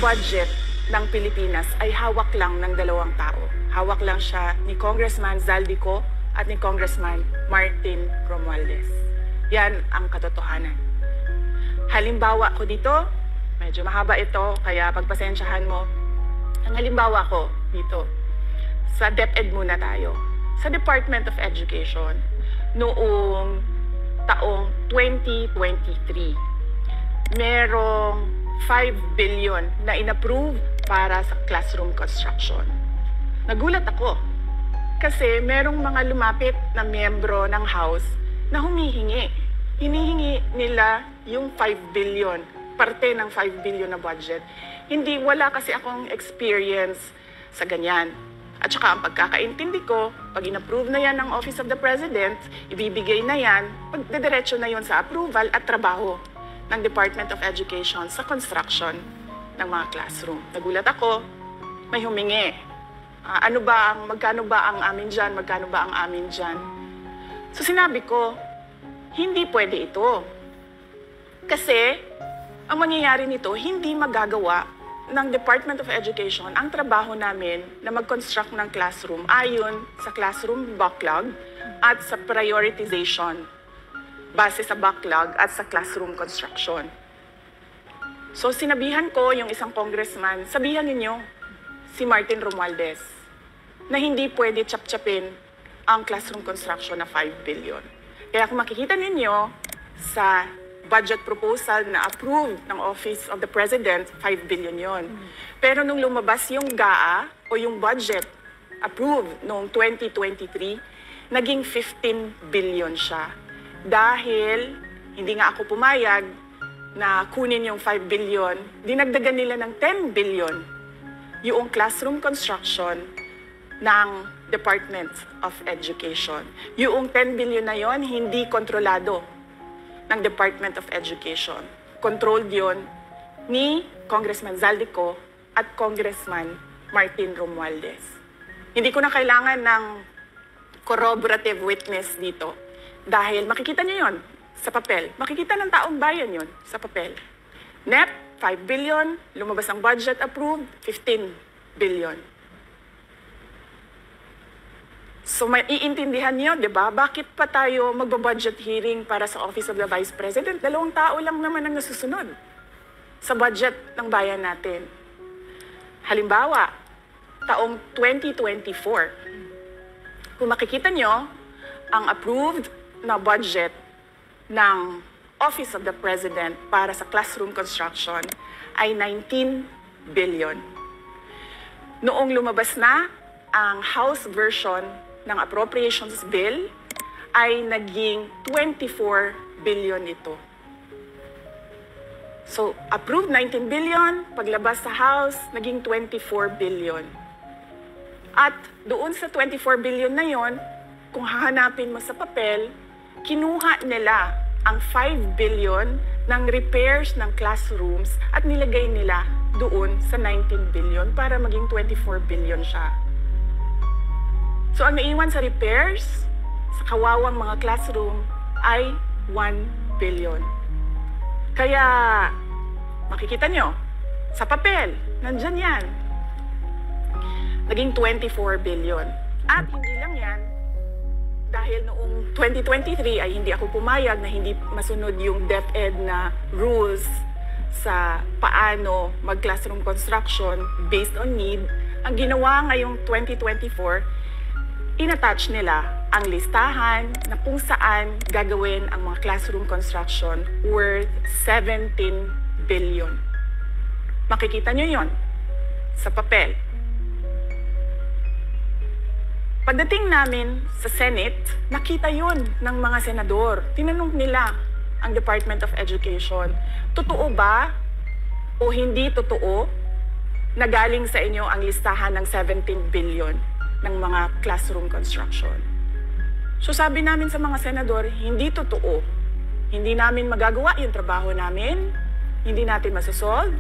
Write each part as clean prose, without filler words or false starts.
budget ng Pilipinas ay hawak lang ng dalawang tao. Hawak lang siya ni Congressman Zaldico at ni Congressman Martin Romualdez. Yan ang katotohanan. Halimbawa ko dito, medyo mahaba ito, kaya pagpasensyahan mo. Ang halimbawa ko dito, sa DepEd muna tayo. Sa Department of Education, noong taong 2023, merong 5 billion na inapprove para sa classroom construction. Nagulat ako kasi merong mga lumapit na miyembro ng House na humihingi. Hinihingi nila yung 5 billion, parte ng 5 billion na budget. Wala kasi akong experience sa ganyan. At saka ang pagkakaintindi ko, pag inapprove na yan ng Office of the President, ibibigay na yan, pagdediretso na yon sa approval at trabaho ng Department of Education sa construction ng mga classroom. Nagulat ako, may humingi. Magkano ba ang amin dyan? Magkano ba ang amin dyan? So sinabi ko, hindi pwede ito. Kasi ang mangyayari nito, hindi magagawa ng Department of Education ang trabaho namin na mag-construct ng classroom ayon sa classroom backlog at sa prioritization base sa backlog at sa classroom construction. So sinabihan ko yung isang congressman, sabihan ninyo si Martin Romualdez na hindi pwede chap-chapin ang classroom construction na 5 billion. Kaya kung makikita ninyo sa budget proposal na approved ng Office of the President, 5 billion yon. Pero nung lumabas yung GAA o yung budget approved noong 2023, naging 15 billion siya. Dahil hindi nga ako pumayag na kunin yung 5 billion, dinagdagan nila ng 10 billion yung classroom construction ng Department of Education. Yung 10 billion na yon hindi kontrolado ng Department of Education. Controlled yon ni Congressman Zaldico at Congressman Martin Romualdez. Hindi ko na kailangan ng corroborative witness dito dahil makikita niyo yon sa papel. Makikita ng taong bayan yon sa papel. NEP, 5 billion. Lumabas ang budget approved, 15 billion. So maiintindihan niyo, di ba? Bakit pa tayo magba-budget hearing para sa Office of the Vice President? 2 tao lang naman ang nasusunod sa budget ng bayan natin. Halimbawa, taong 2024, kung makikita niyo, ang approved na budget ng Office of the President para sa classroom construction ay 19 billion. Noong lumabas na ang House version ng Appropriations Bill ay naging 24 billion ito. So, approved 19 billion, paglabas sa House, naging 24 billion. At doon sa 24 billion na yon, kung hahanapin mo sa papel, kinuha nila ang 5 billion ng repairs ng classrooms at nilagay nila doon sa 19 billion para maging 24 billion siya. So ang naiwan sa repairs, sa kawawang mga classroom, ay 1 billion. Kaya, makikita nyo, sa papel, nandyan yan. Naging 24 billion. At hindi lang yan, dahil noong 2023 ay hindi ako pumayag na hindi masunod yung DepEd na rules sa paano mag-classroom construction based on need. Ang ginawa ngayong 2024, in-attach nila ang listahan na kung saan gagawin ang mga classroom construction worth 17 billion. Makikita nyo yon sa papel. Pagdating namin sa Senate, nakita yon ng mga senador. Tinanong nila ang Department of Education, totoo ba o hindi totoo na galing sa inyo ang listahan ng 17 billion ng mga classroom construction? So sabi namin sa mga senador, hindi totoo. Hindi namin magagawa yung trabaho namin. Hindi natin masasolve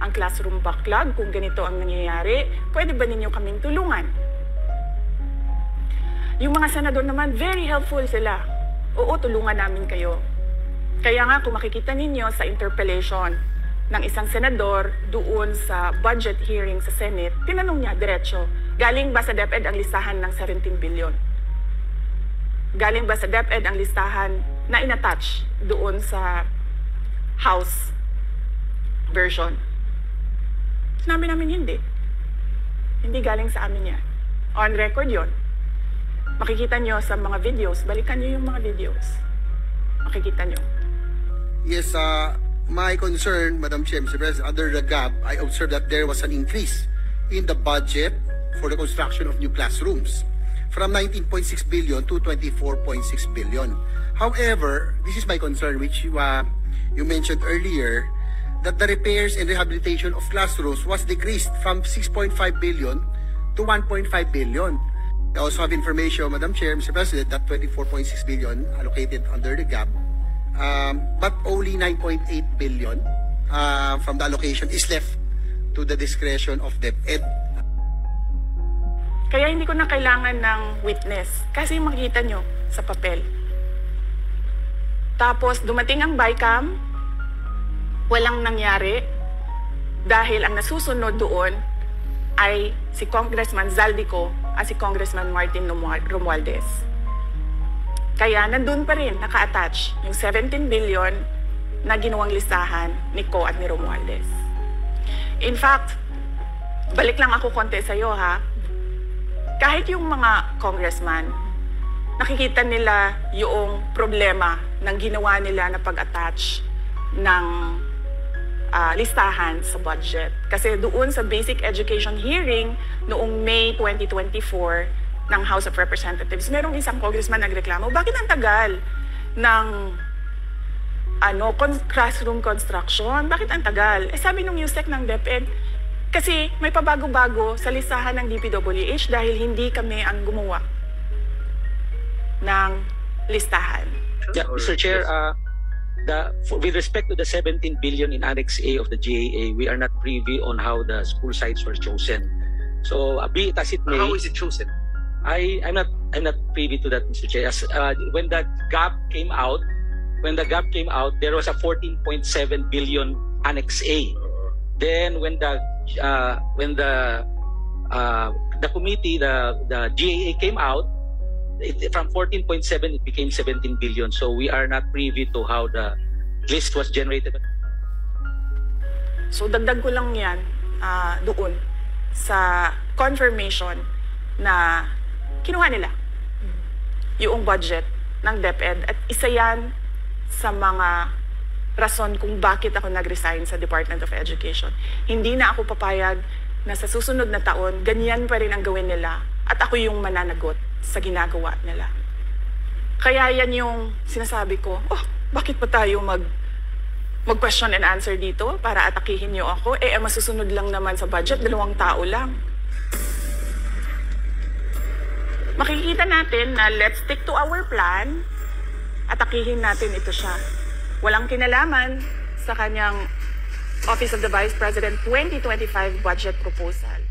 ang classroom backlog kung ganito ang nangyayari. Pwede ba ninyo kaming tulungan? Yung mga senador naman, very helpful sila. Oo, tulungan namin kayo. Kaya nga, kung makikita ninyo sa interpellation ng isang senador doon sa budget hearing sa Senate, tinanong niya diretso, galing ba sa DepEd ang listahan ng 17 billion? Galing ba sa DepEd ang listahan na inattach doon sa House version? Sinabi namin hindi. Hindi galing sa amin yan. On record yon. Makikita nyo sa mga videos, balikan nyo yung mga videos. Makikita nyo. Yes, my concern, Madam Chair, Mr. President, under the GAB, I observed that there was an increase in the budget for the construction of new classrooms from 19.6 billion to 24.6 billion. However, this is my concern, which you mentioned earlier, that the repairs and rehabilitation of classrooms was decreased from 6.5 billion to 1.5 billion. I also have information, Madam Chair, Mr. President, that 24.6 billion allocated under the GAB, but only 9.8 billion from the allocation is left to the discretion of DepEd. Kaya hindi ko na kailangan ng witness kasi makikita nyo sa papel. Tapos dumating ang BICAM, walang nangyari dahil ang nasusunod doon ay si Congressman Zaldico at si Congressman Martin Romualdez. Kaya nandun pa rin naka-attach yung 17 billion na ginawang listahan ni Co at ni Romualdez. In fact, balik lang ako konti sa iyo ha. Kahit yung mga congressman, nakikita nila yung problema ng ginawa nila na pag-attach ng listahan sa budget. Kasi doon sa basic education hearing noong May 2024 ng House of Representatives, merong isang congressman nagreklamo, bakit ang tagal ng classroom construction? Bakit ang tagal? Eh sabi nung USEC ng DepEd, kasi may pabago-bago sa listahan ng DPWH dahil hindi kami ang gumawa ng listahan. Yeah, Mr. Chair, with respect to the 17 billion in Annex A of the GAA, we are not privy on how the school sites were chosen. So, be it as it may, how is it chosen? I'm not privy to that, Mr. Chair. When the gap came out, there was a 14.7 billion Annex A. Then when the committee, the GAA came out, from 14.7 it became 17 billion. So we are not privy to how the list was generated. So dagdag ko lang yan doon sa confirmation na kinuha nila yung budget ng DepEd at isa yan sa mga rason kung bakit ako nag-resign sa Department of Education. Hindi na ako papayag na sa susunod na taon, ganyan pa rin ang gawin nila at ako yung mananagot sa ginagawa nila. Kaya yan yung sinasabi ko, bakit pa tayo mag-question and answer dito para atakihin niyo ako? Masusunod lang naman sa budget, 2 tao lang. Makikita natin na let's stick to our plan, atakihin natin ito siya. Walang kinalaman sa kanyang Office of the Vice President 2025 budget proposal.